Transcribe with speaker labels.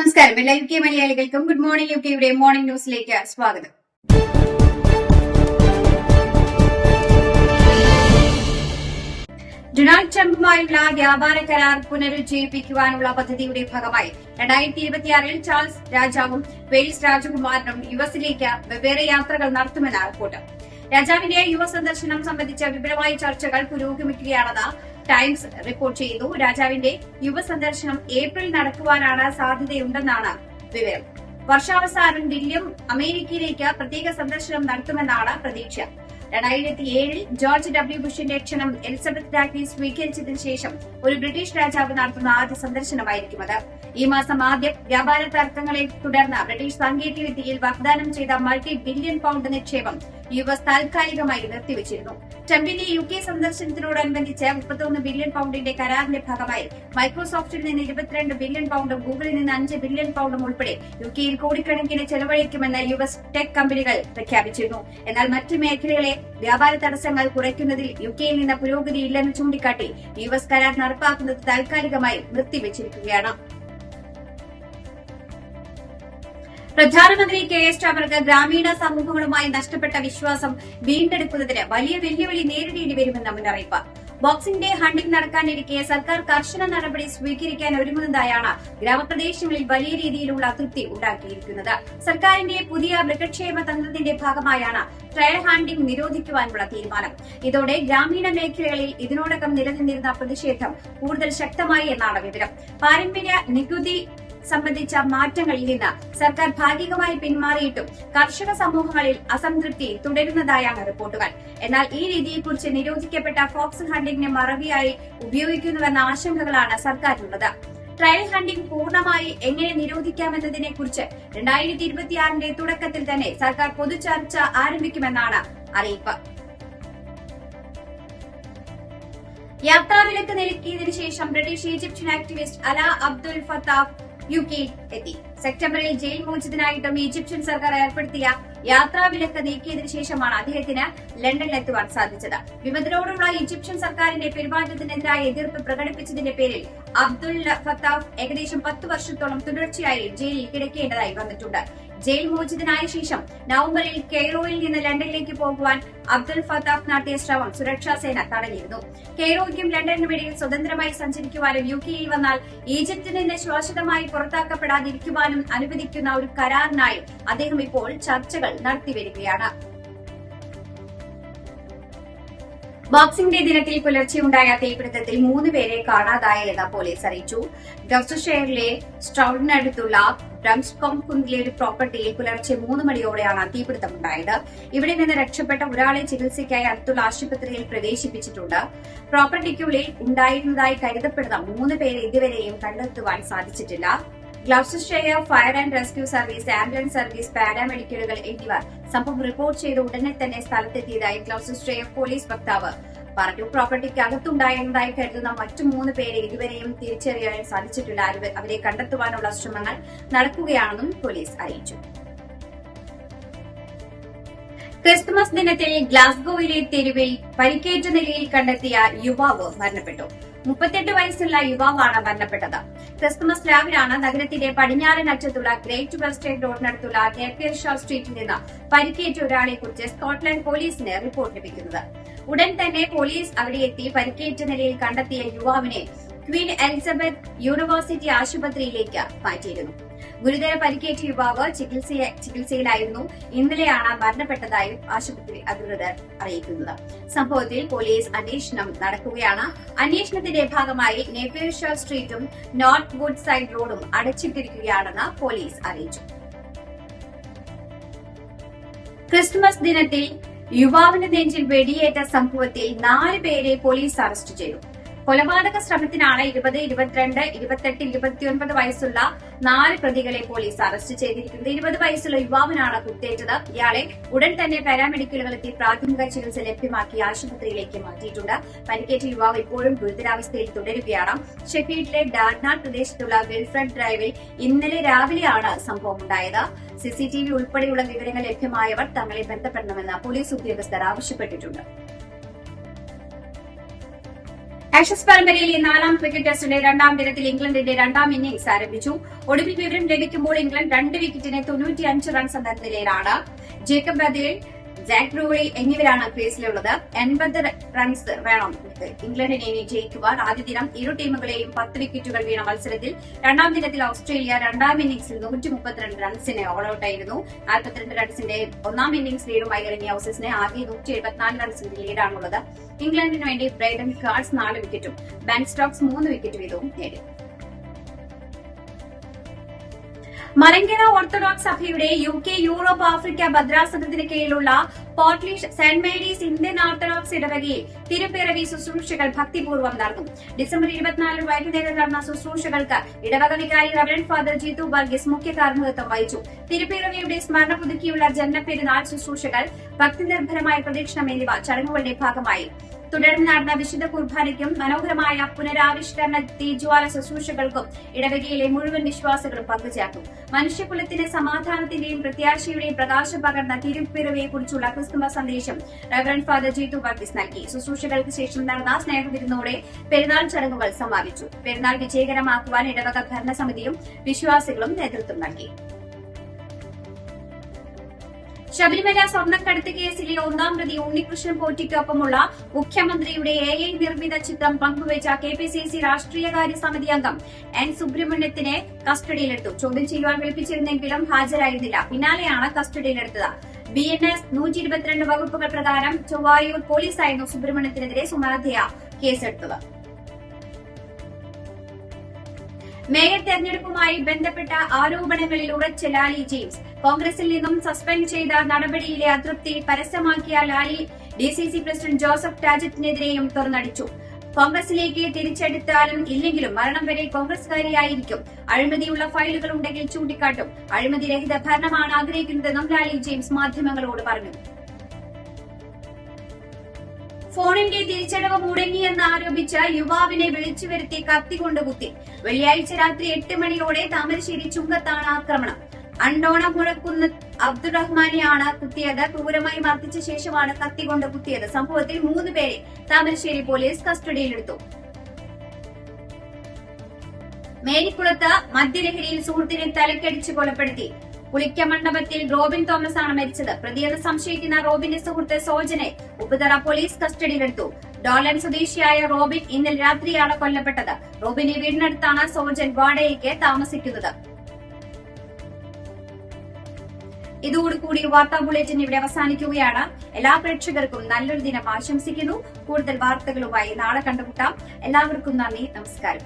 Speaker 1: നമസ്കാരം. എല്ലാ UK മലയാളികൾക്കും ഗുഡ് മോർണിംഗ് UKയുടെ മോർണിംഗ് ന്യൂസിലേക്ക് സ്വാഗതം. ഡൊണാൾഡ് ട്രംപുമായുള്ള വ്യാപാര കരാർ പുനരുജ്ജീവിപ്പിക്കുവാനുള്ള പദ്ധതിയുടെ ഭാഗമായി 2026 ചാൾസ് രാജാവും വെയിൽസ് രാജകുമാരനും യുഎസിലേക്ക് വെവ്വേറെ യാത്രകൾ നടത്തുമെന്ന് റിപ്പോർട്ട്. രാജാവിന്റെ യുഎസ് സന്ദർശനം സംബന്ധിച്ച വിപുലമായ ചർച്ചകൾ പുരോഗമിക്കുകയാണെന്ന് ടൈംസ് റിപ്പോർട്ട് ചെയ്തു. രാജാവിന്റെ യുഎസ് സന്ദർശനം ഏപ്രിൽ നടക്കുവാനാണ് സാധ്യതയുണ്ടെന്നാണ് വിവരം. വർഷാവസാനം വില്യം അമേരിക്കയിലേക്ക് പ്രത്യേക സന്ദർശനം നടത്തുമെന്നാണ് പ്രതീക്ഷ. 2007 ജോർജ് W. ബുഷിന്റെ ക്ഷണം എലിസബത്ത് രാജ്ഞി സ്വീകരിച്ചതിനു ശേഷം ഒരു ബ്രിട്ടീഷ് രാജാവ് നടത്തുന്ന ആദ്യ സന്ദർശനമായിരിക്കും അത്. ഈ മാസം ആദ്യം വ്യാപാര തർക്കങ്ങളെ തുടർന്ന് ബ്രിട്ടീഷ് സാങ്കേതിക വിദ്യയിൽ വാഗ്ദാനം ചെയ്ത multi-billion പൗണ്ട് നിക്ഷേപം യുഎസ് താൽക്കാലികമായി നിർത്തിവച്ചിരുന്നു. ട്രംപിന്റെ UK സന്ദർശനത്തിനോടനുബന്ധിച്ച് 31 ബില്യൺ പൌണ്ടിന്റെ കരാറിന്റെ ഭാഗമായി മൈക്രോസോഫ്റ്റിൽ നിന്ന് 22 ബില്യൺ പൌണ്ടും ഗൂഗിളിൽ നിന്ന് 5 ബില്യൺ പൌണ്ടും ഉൾപ്പെടെ UKയിൽ കോടിക്കണക്കിന് ചെലവഴിക്കുമെന്ന് യുഎസ് ടെക് കമ്പനികൾ പ്രഖ്യാപിച്ചിരുന്നു. എന്നാൽ മറ്റ് മേഖലകളെ വ്യാപാര തടസ്സങ്ങൾ കുറയ്ക്കുന്നതിൽ UKയിൽ നിന്ന് പുരോഗതിയില്ലെന്ന് ചൂണ്ടിക്കാട്ടി യുഎസ് കരാർ നടപ്പാക്കുന്നത് താൽക്കാലികമായി നിർത്തിവച്ചിരിക്കുകയാണ്. പ്രധാനമന്ത്രി KS അവർക്ക് ഗ്രാമീണ സമൂഹങ്ങളുമായി നഷ്ടപ്പെട്ട വിശ്വാസം വീണ്ടെടുക്കുന്നതിന് വലിയ വെല്ലുവിളി നേരിടേണ്ടി വരുമെന്ന മുന്നറിയിപ്പ്. ബോക്സിംഗ് ഡേ ഹണ്ടിംഗ് നടക്കാനിരിക്കെ സർക്കാർ കർശന നടപടി സ്വീകരിക്കാൻ ഒരുങ്ങുന്നതായാണ് ഗ്രാമപ്രദേശങ്ങളിൽ വലിയ രീതിയിലുള്ള അതൃപ്തി ഉണ്ടാക്കിയിരിക്കുന്നത്. സർക്കാരിന്റെ പുതിയ മൃഗക്ഷേമ തന്ത്രത്തിന്റെ ഭാഗമായാണ് ട്രയൽ ഹണ്ടിംഗ് നിരോധിക്കുവാനുള്ള തീരുമാനം. ഇതോടെ ഗ്രാമീണ മേഖലകളിൽ ഇതിനോടകം നിലനിന്നിരുന്ന പ്രതിഷേധം കൂടുതൽ ശക്തമായി എന്നാണ് വിവരം. പാരമ്പര്യ നികുതി സംബന്ധിച്ച മാറ്റങ്ങളിൽ നിന്ന് സർക്കാർ ഭാഗികമായി പിന്മാറിയിട്ടും കർഷക സമൂഹങ്ങളിൽ അസംതൃപ്തി തുടരുന്നതായാണ് റിപ്പോർട്ടുകൾ. എന്നാൽ ഈ രീതിയെക്കുറിച്ച് നിരോധിക്കപ്പെട്ട ഫോക്സ് ഹണ്ടിംഗിനെ മറവിയായി ഉപയോഗിക്കുന്നുവെന്ന ആശങ്കകളാണ് സർക്കാരിനുള്ളത്. ട്രയൽ ഹണ്ടിംഗ് പൂർണ്ണമായി എങ്ങനെ നിരോധിക്കാമെന്നതിനെക്കുറിച്ച് 2026 തുടക്കത്തിൽ തന്നെ സർക്കാർ പൊതുചർച്ച ആരംഭിക്കുമെന്നാണ് അറിയിപ്പ്. യാത്രാവിലക്ക് നീക്കിയതിനു ശേഷം ബ്രിട്ടീഷ് ഈജിപ്ഷ്യൻ ആക്ടിവിസ്റ്റ് അല അബ്ദുൽ ഫത്താഹ് UKയിൽ എത്തി. സെപ്റ്റംബറിൽ ജയിൽ മോചിതനായിട്ടും ഈജിപ്ഷ്യൻ സർക്കാർ ഏർപ്പെടുത്തിയ യാത്രാവിലക്ക് നീക്കിയതിനു ശേഷമാണ് അദ്ദേഹത്തിന് ലണ്ടനിലെത്തുവാൻ സാധിച്ചത്. വിമതരോടുള്ള ഈജിപ്ഷ്യൻ സർക്കാരിന്റെ പെരുമാറ്റത്തിനെതിരായ എതിർപ്പ് പ്രകടിപ്പിച്ചതിന്റെ പേരിൽ അബ്ദുൽ ഫത്താഹ് ഏകദേശം 10 വർഷത്തോളം തുടർച്ചയായി ജയിലിൽ കിടക്കേണ്ടതായി വന്നിട്ടുണ്ട്. ജയിൽ മോചിതനായ ശേഷം നവംബറിൽ കെയ്റോയിൽ നിന്ന് ലണ്ടനിലേക്ക് പോകുവാൻ അബ്ദുൽ ഫത്താഹ് നടത്തിയ ശ്രമം സുരക്ഷാ സേന തടഞ്ഞിരുന്നു. കെയ്റോയ്ക്കും ലണ്ടനും ഇടയിൽ സ്വതന്ത്രമായി സഞ്ചരിക്കുവാനും UKയിൽ വന്നാൽ ഈജിപ്തിൽ നിന്ന് ശാശ്വതമായി പുറത്താക്കപ്പെടാതിരിക്കുവാനും അനുവദിക്കുന്ന ഒരു കരാറിനായി അദ്ദേഹം ഇപ്പോൾ ചർച്ചകൾ നടത്തിവരികയാണ്. ബോക്സിംഗ് ഡേ ദിനത്തിൽ പുലർച്ചെയുണ്ടായ തീപിടുത്തത്തിൽ 3 പേരെ കാണാതായെന്ന് പോലീസ് അറിയിച്ചു. ഗൾഫ്ഷെയറിലെ സ്ട്രൌഡിനടുത്തുള്ള ബ്രംസ്കോം കുന്നിലെ ഒരു പ്രോപ്പർട്ടിയിൽ പുലർച്ചെ 3 മണിയോടെയാണ് തീപിടുത്തമുണ്ടായത്. ഇവിടെ നിന്ന് രക്ഷപ്പെട്ട ഒരാളെ ചികിത്സയ്ക്കായി അടുത്തുള്ള ആശുപത്രിയിൽ പ്രവേശിപ്പിച്ചിട്ടുണ്ട്. പ്രോപ്പർട്ടിക്കുള്ളിൽ ഉണ്ടായിരുന്നതായി കരുതപ്പെടുന്ന 3 പേരെ ഇതുവരെയും കണ്ടെത്തുവാൻ സാധിച്ചിട്ടില്ല. Gloucestershire fire and rescue service, ambulance service, പാരാമെഡിക്കലുകൾ എന്നിവർ സംഭവം റിപ്പോർട്ട് ചെയ്ത് ഉടനെ തന്നെ സ്ഥലത്തെത്തിയതായി ഗ്ലൗസ്റ്റർഷെയർ പോലീസ് വക്താവ് പറഞ്ഞു. പ്രോപ്പർട്ടിക്ക് അകത്തുണ്ടായിരുന്നതായി കരുതുന്ന മറ്റു 3 പേരെ ഇതുവരെയും തിരിച്ചറിയാൻ സാധിച്ചിട്ടില്ല. അവരെ കണ്ടെത്തുവാനുള്ള ശ്രമങ്ങൾ നടക്കുകയാണെന്നും പോലീസ് അറിയിച്ചു. ക്രിസ്തുമസ് ദിനത്തിൽ ഗ്ലാസ്ഗോയിലെ തെരുവിൽ പരിക്കേറ്റ നിലയിൽ കണ്ടെത്തിയ യുവാവ് മരണപ്പെട്ടു. 38 വയസ്സുള്ള യുവാവാണ് മരണപ്പെട്ടത്. ക്രിസ്തുമസ് രാവിലാണ് നഗരത്തിന്റെ പടിഞ്ഞാറൻ അറ്റത്തുള്ള ഗ്രേറ്റ് വെസ്റ്റേൺ റോഡിനടുത്തുള്ള നേപ്പിയർഷാ സ്ട്രീറ്റിൽ നിന്ന് പരിക്കേറ്റ ഒരാളെക്കുറിച്ച് സ്കോട്ട്ലൻഡ് പോലീസിന് റിപ്പോർട്ട് ലഭിക്കുന്നത്. ഉടൻ തന്നെ പോലീസ് അവിടെ എത്തി പരിക്കേറ്റ നിലയിൽ കണ്ടെത്തിയ യുവാവിനെ ക്വീൻ എലിസബത്ത് യൂണിവേഴ്സിറ്റി ആശുപത്രിയിലേക്ക് മാറ്റിയിരുന്നു. ഗുരുതര പരിക്കേറ്റ യുവാവ് ചികിത്സയിലായിരുന്നു. ഇന്നലെയാണ് മരണപ്പെട്ടതായും ആശുപത്രി അധികൃതർ അറിയിക്കുന്നത്. സംഭവത്തിൽ പോലീസ് അന്വേഷണം നടക്കുകയാണ്. അന്വേഷണത്തിന്റെ ഭാഗമായി നേപ്പിയർഷാ സ്ട്രീറ്റും നോർത്ത് വുഡ് സൈഡ് റോഡും അടച്ചിട്ടിരിക്കുകയാണെന്ന് പോലീസ് അറിയിച്ചു. ക്രിസ്തുമസ് ദിനത്തിൽ യുവാവിന്റെ നെഞ്ചിൽ വെടിയേറ്റ സംഭവത്തിൽ 4 പേരെ പോലീസ് അറസ്റ്റ് ചെയ്തു. കൊലപാതക ശ്രമത്തിനാണ് 20, 22, 28, 29 വയസ്സുള്ള 4 പ്രതികളെ പോലീസ് അറസ്റ്റ് ചെയ്തിരിക്കുന്നത്. 20 വയസ്സുള്ള യുവാവിനാണ് കുത്തേറ്റത്. ഇയാളെ ഉടൻ തന്നെ പാരാമെഡിക്കലുകൾ എത്തി പ്രാഥമിക ചികിത്സ ലഭ്യമാക്കി ആശുപത്രിയിലേക്ക് മാറ്റിയിട്ടുണ്ട്. പരിക്കേറ്റ യുവാവ് ഇപ്പോഴും ഗുരുതരാവസ്ഥയിൽ തുടരുകയാണ്. ഷെഫീൽഡിലെ ഡാർനാട്ട് പ്രദേശത്തുള്ള വിൽഫ്രഡ് ഡ്രൈവിൽ ഇന്നലെ രാവിലെയാണ് സംഭവം ഉണ്ടായത്. CCTV ഉൾപ്പെടെയുള്ള വിവരങ്ങൾ ലഭ്യമായവർ തങ്ങളെ ബന്ധപ്പെടണമെന്ന് പോലീസ് ഉദ്യോഗസ്ഥർ ആവശ്യപ്പെട്ടിട്ടുണ്ട്. ആഷസ് പരമ്പരയിലെ 4ാം ക്രിക്കറ്റ് ടെസ്റ്റിന്റെ 2ാം ദിനത്തിൽ ഇംഗ്ലണ്ടിന്റെ 2ാം ഇന്നിംഗ്സ് ആരംഭിച്ചു. ഒടുവിൽ വിവരം ലഭിക്കുമ്പോൾ ഇംഗ്ലണ്ട് 2 വിക്കറ്റിന് 95 റൺസ് എന്ന നിലയിലാണ്. ജേക്കബ് ബദേൽ, ജാക്ക് റൂളി എന്നിവരാണ് ക്രീസിലുള്ളത്. 80 റൺസ് വേണം ഇംഗ്ലണ്ടിനെ ഇനി ജയിക്കുവാൻ. ആദ്യ ദിനം ഇരു ടീമുകളെയും 10 വിക്കറ്റുകൾ വീണ മത്സരത്തിൽ 2ാം ദിനത്തിൽ ഓസ്ട്രേലിയ 2ാം ഇന്നിംഗ്സിൽ 132 റൺസിന് ഓൾ ഔട്ടായിരുന്നു. 42 റൺസിന്റെ 1ാം ഇന്നിംഗ്സ് ലീഡുമായി ഇറങ്ങിയ ഓസീസിന് ആകെ 174 റൺസിന്റെ ലീഡാണുള്ളത്. ഇംഗ്ലണ്ടിന് വേണ്ടി ബ്രൈഡൻ കാർഡ്സ് 4 വിക്കറ്റും ബെൻ സ്റ്റോക്സ് 3 വിക്കറ്റ് വീതവും നേടി. മലങ്കര ഓർത്തഡോക്സ് സഭയുടെ UK, യൂറോപ്പ്, ആഫ്രിക്ക ഭദ്രാസനത്തിന് കീഴിലുള്ള പോർട്ട്ലിഷ് സെന്റ് മേരീസ് ഇന്ത്യൻ ഓർത്തഡോക്സ് ഇടവകയിൽ തിരുപ്പിറവി ശുശ്രൂഷകൾ ഭക്തിപൂർവ്വം നടന്നു. ഡിസംബർ 24 വൈകുന്നേരം നടന്ന ശുശ്രൂഷകൾക്ക് ഇടവക വികാരി റവറന്റ് ഫാദർ ജീതു വർഗീസ് മുഖ്യ കാർമ്മികത്വം വഹിച്ചു. തിരുപ്പിറവിയുടെ സ്മരണ പുതുക്കിയുള്ള ജന്മപ്പെരുന്നാൾ ശുശ്രൂഷകൾ, ഭക്തിനിർഭരമായ പ്രദക്ഷിണം എന്നിവ ചടങ്ങുകളുടെ ഭാഗമായി. തുടർന്ന് നടന്ന വിശുദ്ധ കുർബാനയ്ക്കും മനോഹരമായ പുനരാവിഷ്കരണ തീജ്വാല ശുശ്രൂഷകൾക്കും ഇടവകയിലെ മുഴുവൻ വിശ്വാസികളും പങ്കുചേർന്നു. മനുഷ്യകുലത്തിന് സമാധാനത്തിന്റെയും പ്രത്യാശയുടെയും പ്രകാശം പകർന്ന തിരുപ്പിറവിയെക്കുറിച്ചുള്ള ക്രിസ്തുമസ് സന്ദേശം റവറന്റ് ഫാദർ ജീതു വർഗീസ് നൽകി. ശുശ്രൂഷകൾക്ക് ശേഷം നടന്ന സ്നേഹവിരുന്നോടെ പെരുന്നാൾ ചടങ്ങുകൾ സമാപിച്ചു. പെരുന്നാൾ വിജയകരമാക്കുവാൻ ഇടവക ഭരണസമിതിയും വിശ്വാസികളും നേതൃത്വം നൽകി. ശബരിമല സ്വർണ്ണക്കടത്ത് കേസിലെ 1ാം പ്രതി ഉണ്ണികൃഷ്ണൻ പോറ്റിക്കൊപ്പമുള്ള മുഖ്യമന്ത്രിയുടെ AI നിർമ്മിത ചിത്രം പങ്കുവച്ച KPCC രാഷ്ട്രീയകാര്യ സമിതി അംഗം N സുബ്രഹ്മണ്യത്തിനെ കസ്റ്റഡിയിലെടുത്തു. ചോദ്യം ചെയ്യുവാൻ വിളിപ്പിച്ചിരുന്നെങ്കിലും ഹാജരായിരുന്നില്ല. പിന്നാലെയാണ് കസ്റ്റഡിയിലെടുത്തത്. BNS 122 വകുപ്പുകൾ പ്രകാരം ചൊവ്വായൂർ പോലീസായിരുന്നു സുബ്രഹ്മണ്യത്തിനെതിരെ സ്വമേധയാ കേസെടുത്തത്. മേയർ തെരഞ്ഞെടുപ്പുമായി ബന്ധപ്പെട്ട ആരോപണങ്ങളിൽ ഉറച്ച ലാലി ജെയിംസ്. കോൺഗ്രസിൽ നിന്നും സസ്പെൻഡ് ചെയ്ത നടപടിയിലെ അതൃപ്തി പരസ്യമാക്കിയ ലാലി DCC പ്രസിഡന്റ് ജോസഫ് ടാജറ്റിനെതിരെയും തുറന്നടിച്ചു. കോൺഗ്രസിലേക്ക് തിരിച്ചെടുത്താലും ഇല്ലെങ്കിലും മരണം വരെ കോൺഗ്രസുകാരിയായിരിക്കും. അഴിമതിയുള്ള ഫയലുകൾ ഉണ്ടെങ്കിൽ ചൂണ്ടിക്കാട്ടും. അഴിമതിരഹിത ഭരണമാണ് ആഗ്രഹിക്കുന്നതെന്നും ലാലി ജെയിംസ് മാധ്യമങ്ങളോട് പറഞ്ഞു. ഫോണിന്റെ തിരിച്ചടവ് മുടങ്ങിയെന്ന് ആരോപിച്ച യുവാവിനെ വിളിച്ചുവരുത്തി കത്തികൊണ്ട് കുത്തി. വെള്ളിയാഴ്ച രാത്രി 8 മണിയോടെ താമരശ്ശേരി ചുങ്കത്താണ് ആക്രമണം. അണ്ടോണ മുഴക്കുന്ന് അബ്ദുറഹ്മാനെയാണ് കുത്തിയത്. ക്രൂരമായി മർദ്ദിച്ച ശേഷമാണ് കത്തികൊണ്ട് കുത്തിയത്. സംഭവത്തിൽ 3 പേരെ താമരശ്ശേരി പോലീസ് കസ്റ്റഡിയിലെടുത്തു. മേരിക്കുളത്ത് മദ്യലഹരിയിൽ സുഹൃത്തിനെ തലക്കടിച്ച് കൊലപ്പെടുത്തി. പുളിക്കമണ്ഡപത്തിൽ റോബിൻ തോമസ് ആണ് മരിച്ചത്. പ്രതിയെന്ന് സംശയിക്കുന്ന റോബിന്റെ സുഹൃത്ത് സോജനെ ഉപ്പുതറ പോലീസ് കസ്റ്റഡിയിലെടുത്തു. ഡോളൻ സ്വദേശിയായ റോബിൻ ഇന്നലെ രാത്രിയാണ് കൊല്ലപ്പെട്ടത്. റോബിന്റെ വീടിനടുത്താണ് സോജൻ വാടകയ്ക്ക് താമസിക്കുന്നത്. ഇതോടുകൂടി വാർത്താ ബുള്ളറ്റിൻ ഇവിടെ അവസാനിക്കുകയാണ്. എല്ലാ പ്രേക്ഷകർക്കും നല്ലൊരു ദിനം ആശംസിക്കുന്നു. കൂടുതൽ വാർത്തകളുമായി നാളെ കണ്ടുമുട്ടാം. എല്ലാവർക്കും നന്ദി, നമസ്കാരം.